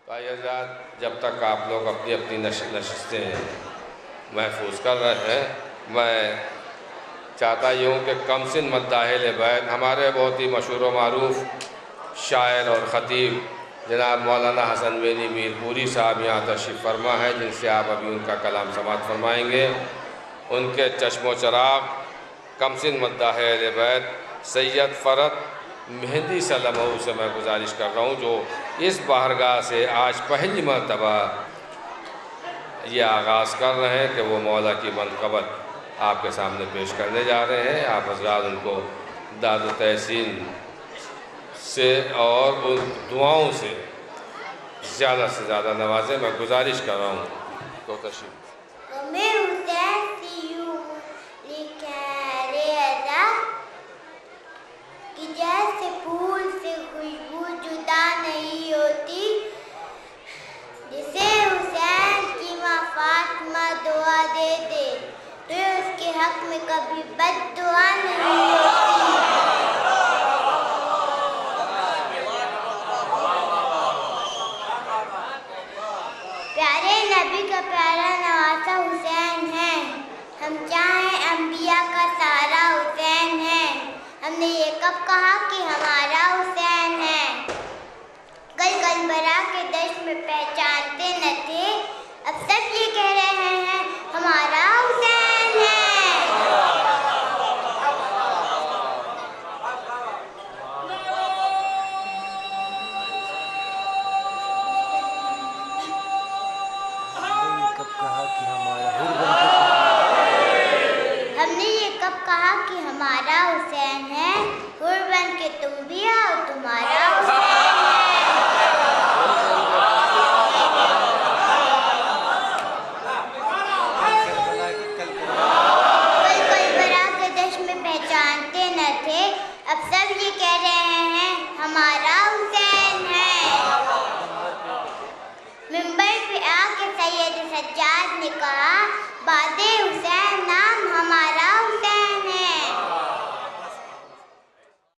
भाई हज़रात, जब तक आप लोग अपनी अपनी नशिस्तें महफूज कर रहे हैं, मैं चाहता यूँ कि कमसिन मद्दाहिल बैत हमारे बहुत ही मशहूर व मारूफ शायर और ख़तीब जनाब मौलाना हसन वेनी मीरपुरी साहब यहाँ तशरीफ़ फरमा है, जिनसे आप अभी उनका कलाम समाअत फरमाएँगे। उनके चश्मो चराग़ कमसिन मद्दाहिल बैत सैयद फ़रत मेहंदी सल्लल्लाहु से मैं गुजारिश कर रहा हूँ, जो इस बारगाह से आज पहली मरतबा ये आगाज़ कर रहे हैं कि वो मौला की मनक़बत आपके सामने पेश करने जा रहे हैं। आप हज़रात उनको दाद तहसीन से और उन दुआओं से ज़्यादा नवाजें। मैं गुजारिश कर रहा हूँ तो तशरीफ़। जैसे फूल से खुशबू जुदा नहीं होती, जिसे हुसैन की माँ फातिमा दुआ दे दे तो उसके हक में कभी बद्दुआ नहीं होती। प्यारे नबी का प्यारा नवासा हुसैन है। हम चाहें अंबिया का सारा हुसैन है। हमने ये कब कहा कि हमारा हुसैन है? कल बरा के देश में पहचानते न थे, अब सब ये कह रहे हैं हमारा हुसैन है। हमने ये कब कहा कि हमारा हुसैन है? हुर बन के तुम भी आओ, तुम्हारा हुसैन है। कल बरा के देश में पहचानते न थे, अब सब ये कह रहे हैं हमारा हुसैन है। मिंबर पे आके सैयद सज्जाद ने कहा, बादे